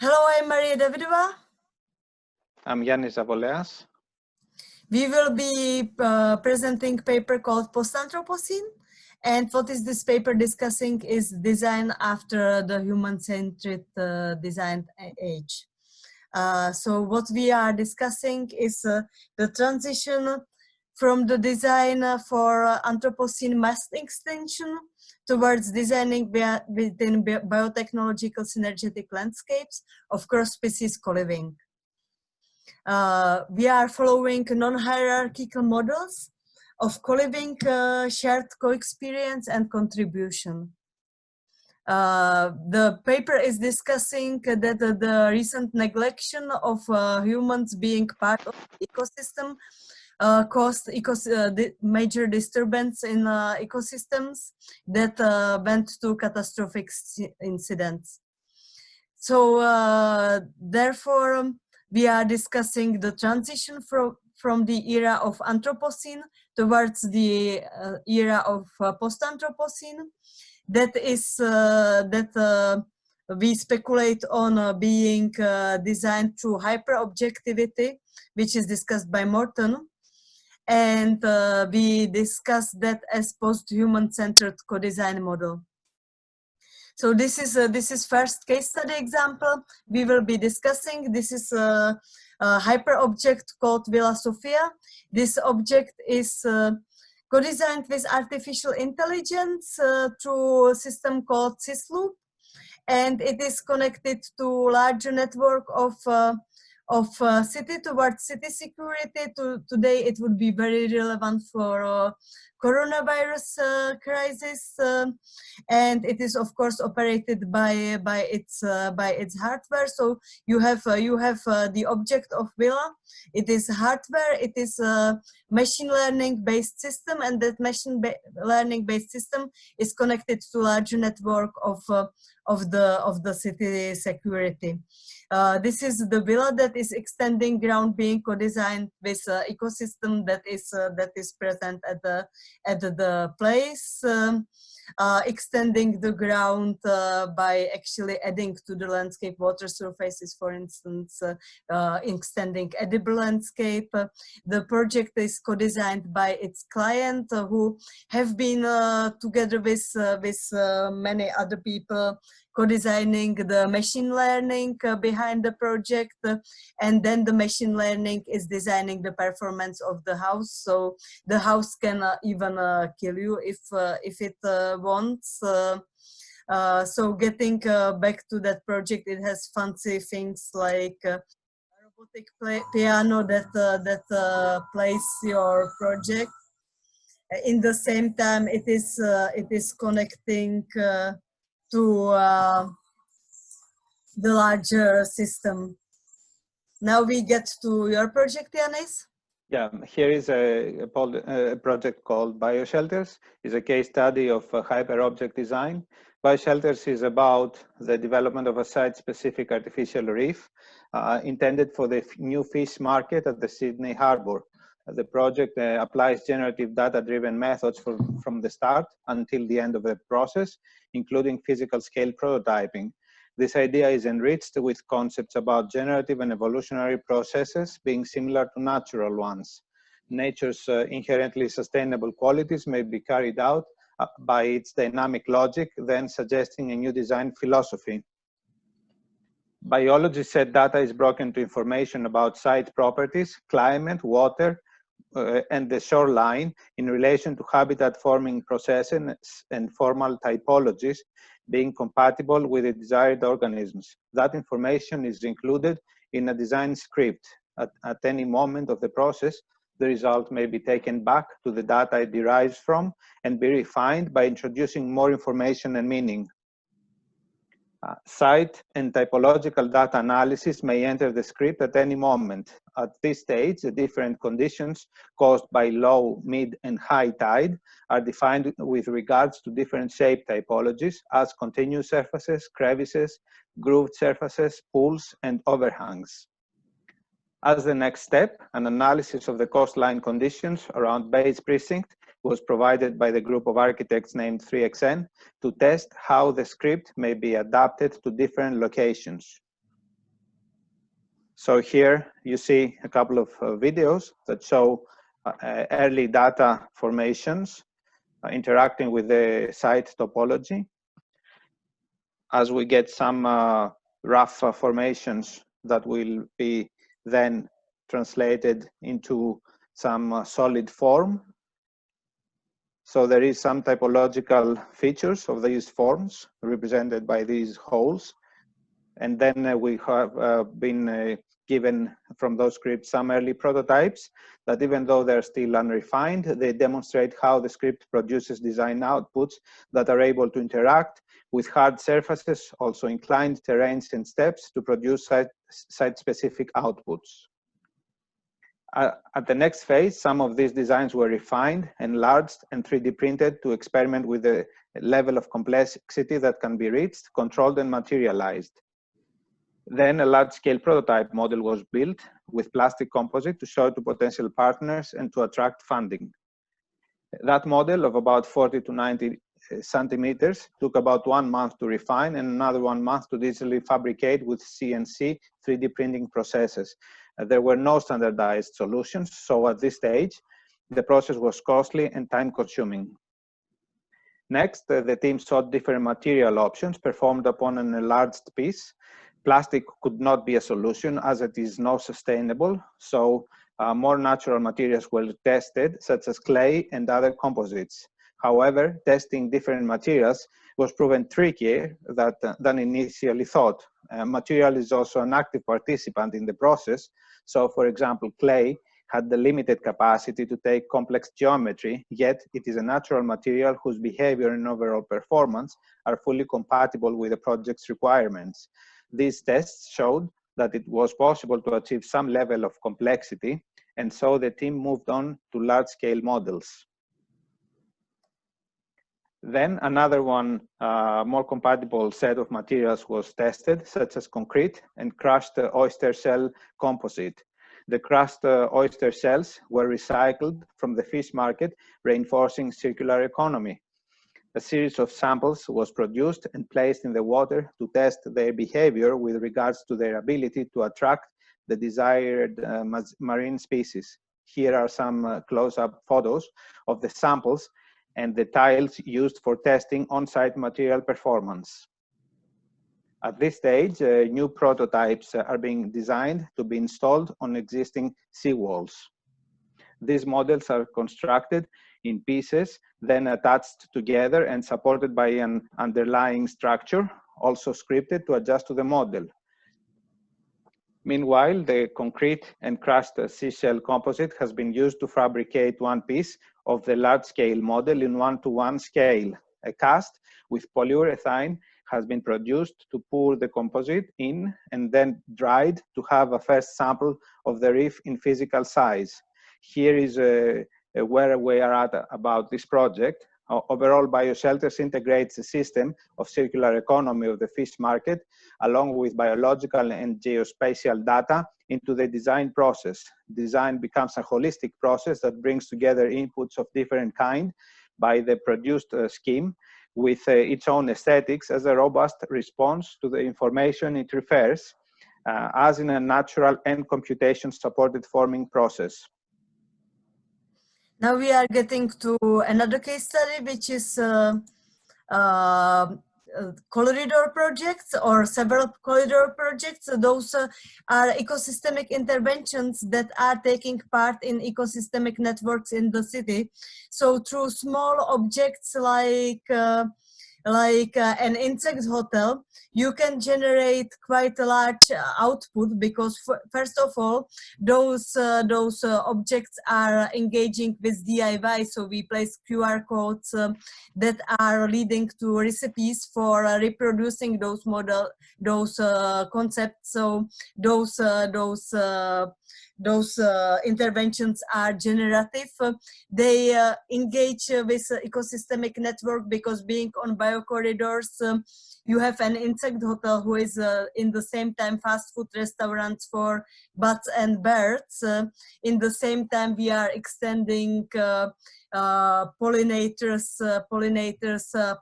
Hello, I'm Maria Davidová. I'm Yannis Zavoleas. We will be presenting a paper called Post-Anthropocene. And what is this paper discussing is design after the human-centered design age. So what we are discussing is the transition from the design for Anthropocene mass extinction towards designing within biotechnological synergetic landscapes of cross-species co-living. We are following non-hierarchical models of co-living, shared co-experience and contribution. The paper is discussing that the recent neglection of humans being part of the ecosystem caused major disturbance in ecosystems that went to catastrophic incidents. So therefore, we are discussing the transition from the era of Anthropocene towards the era of Post-Anthropocene. That is we speculate on being designed through hyperobjectivity, which is discussed by Morton, and we discuss that as post-human-centered co-design model. So this is first case study example we will be discussing. This is a hyperobject called Villa Sofia. This object is co-designed with artificial intelligence through a system called Sysloop, and it is connected to larger network of city towards city security. Today it would be very relevant for coronavirus crisis, and it is of course operated by its hardware. So you have the object of Villa. It is hardware. It is a machine learning based system, and that machine learning based system is connected to larger network of the city security. This is the villa that is extending ground being co-designed with ecosystem that is present at the place, extending the ground by actually adding to the landscape water surfaces, for instance, extending edible landscape. The project is co-designed by its client who have been together with many other people co-designing the machine learning behind the project, and then the machine learning is designing the performance of the house. So the house can even kill you if it wants. So getting back to that project, it has fancy things like a robotic piano that plays your project. In the same time, it is connecting to the larger system. Now we get to your project, Yannis. Yeah, here is a project called Bioshelters. It's a case study of hyperobject design. Bioshelters is about the development of a site-specific artificial reef intended for the new fish market at the Sydney Harbour. The project applies generative data-driven methods from the start until the end of the process, including physical scale prototyping. This idea is enriched with concepts about generative and evolutionary processes being similar to natural ones. Nature's inherently sustainable qualities may be carried out by its dynamic logic, then suggesting a new design philosophy. Biology said data is broken to information about site properties, climate, water, and the shoreline in relation to habitat forming processes and formal typologies being compatible with the desired organisms. That information is included in a design script. At any moment of the process, the result may be taken back to the data it derives from and be refined by introducing more information and meaning. Site and typological data analysis may enter the script at any moment. At this stage, the different conditions caused by low, mid, and high tide are defined with regards to different shape typologies as continuous surfaces, crevices, grooved surfaces, pools, and overhangs. As the next step, an analysis of the coastline conditions around Bates Precinct was provided by the group of architects named 3XN to test how the script may be adapted to different locations. So here you see a couple of videos that show early data formations interacting with the site topology. As we get some rough formations that will be then translated into some solid form. So there is some typological features of these forms represented by these holes. And then we have been given from those scripts some early prototypes that, even though they're still unrefined, they demonstrate how the script produces design outputs that are able to interact with hard surfaces, also inclined terrains and steps, to produce site-specific outputs. At the next phase, some of these designs were refined, enlarged, and 3D printed to experiment with the level of complexity that can be reached, controlled, and materialized. Then a large-scale prototype model was built with plastic composite to show to potential partners and to attract funding. That model of about 40 to 90 centimeters took about 1 month to refine and another 1 month to digitally fabricate with CNC 3D printing processes. There were no standardized solutions, so at this stage, the process was costly and time-consuming. Next, the team sought different material options performed upon an enlarged piece. Plastic could not be a solution as it is not sustainable, so more natural materials were tested, such as clay and other composites. However, testing different materials was proven trickier than initially thought. Material is also an active participant in the process, so for example, clay had the limited capacity to take complex geometry, yet it is a natural material whose behavior and overall performance are fully compatible with the project's requirements. These tests showed that it was possible to achieve some level of complexity, and so the team moved on to large-scale models. Then another one, more compatible set of materials was tested, such as concrete and crushed oyster shell composite. The crushed oyster shells were recycled from the fish market, reinforcing circular economy. A series of samples was produced and placed in the water to test their behavior with regards to their ability to attract the desired marine species. Here are some close-up photos of the samples and the tiles used for testing on-site material performance. At this stage, new prototypes are being designed to be installed on existing seawalls. These models are constructed in pieces, then attached together and supported by an underlying structure, also scripted to adjust to the model. Meanwhile, the concrete and crushed seashell composite has been used to fabricate one piece of the large-scale model in 1:1 scale. A cast with polyurethane has been produced to pour the composite in and then dried to have a first sample of the reef in physical size. Here is where we are at about this project. Overall, Bioshelters integrates a system of circular economy of the fish market, along with biological and geospatial data, into the design process. Design becomes a holistic process that brings together inputs of different kind by the produced scheme, with its own aesthetics as a robust response to the information it refers, as in a natural and computation-supported forming process. Now we are getting to another case study, which is corridor projects or several corridor projects. Those are ecosystemic interventions that are taking part in ecosystemic networks in the city. So through small objects like an insect hotel, you can generate quite a large output, because first of all, those objects are engaging with DIY. So we place QR codes that are leading to recipes for reproducing those concepts. So those interventions are generative. They engage with ecosystemic network, because being on biocorridors, you have an insect hotel who is in the same time fast food restaurants for bats and birds. In the same time, we are extending pollinators,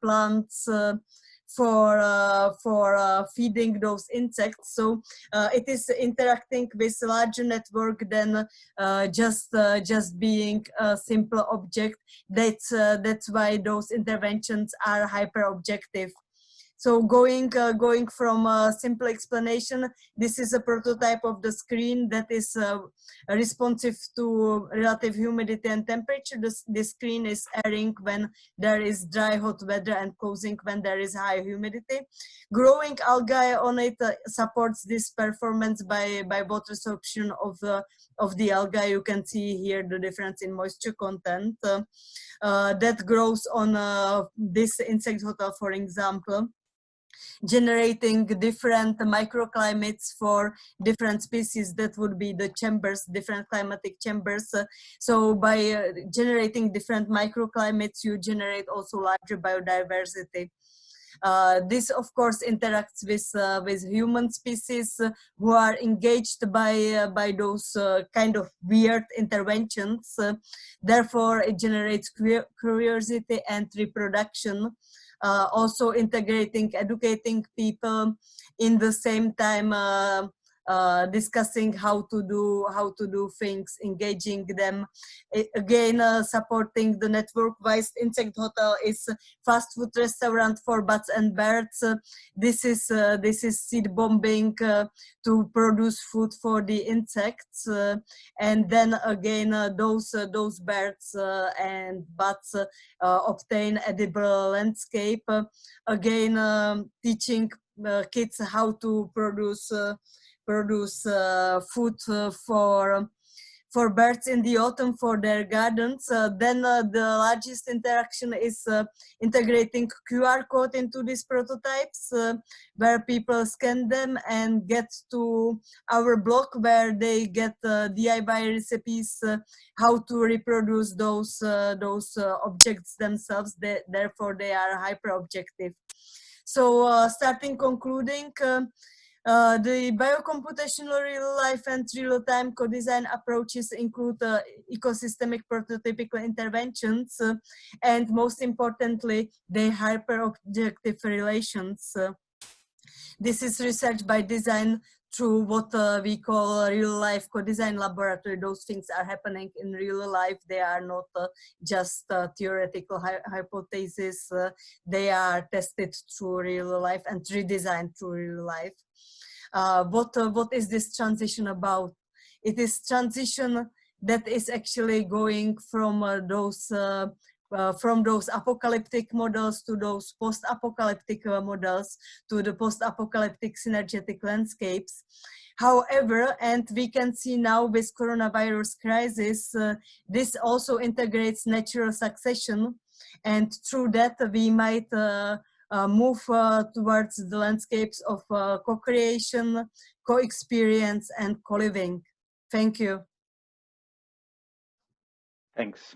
plants, for feeding those insects. So it is interacting with a larger network than just being a simple object. That's why those interventions are hyper objective. So going from a simple explanation, this is a prototype of the screen that is responsive to relative humidity and temperature. This screen is airing when there is dry, hot weather and closing when there is high humidity. Growing algae on it supports this performance by water absorption of the algae. You can see here the difference in moisture content that grows on this insect hotel, for example, generating different microclimates for different species. That would be the chambers, different climatic chambers. So by generating different microclimates, you generate also larger biodiversity. This, of course, interacts with human species who are engaged by those kind of weird interventions. Therefore, it generates curiosity and reproduction. Also integrating, educating people, in the same time discussing how to do things, engaging them. Again, supporting the network-wise insect hotel is fast food restaurant for bats and birds. This is seed bombing to produce food for the insects, and then again those birds and bats obtain edible landscape. Again, teaching kids how to produce food for birds in the autumn for their gardens. Then the largest interaction is integrating QR code into these prototypes, where people scan them and get to our blog, where they get DIY recipes, how to reproduce those objects themselves. Therefore, they are hyper objective. So concluding, the biocomputational real-life and real-time co-design approaches include ecosystemic prototypical interventions, and most importantly, the hyper-objective relations. This is research by design through what we call real-life co-design laboratory. Those things are happening in real life. They are not just theoretical hypotheses. They are tested through real life and redesigned through real life. What is this transition about? It is transition that is actually going from those apocalyptic models to those post-apocalyptic models, to the post-apocalyptic synergetic landscapes. However, and we can see now with coronavirus crisis, this also integrates natural succession, and through that we might move towards the landscapes of co-creation, co-experience, and co-living. Thank you. Thanks.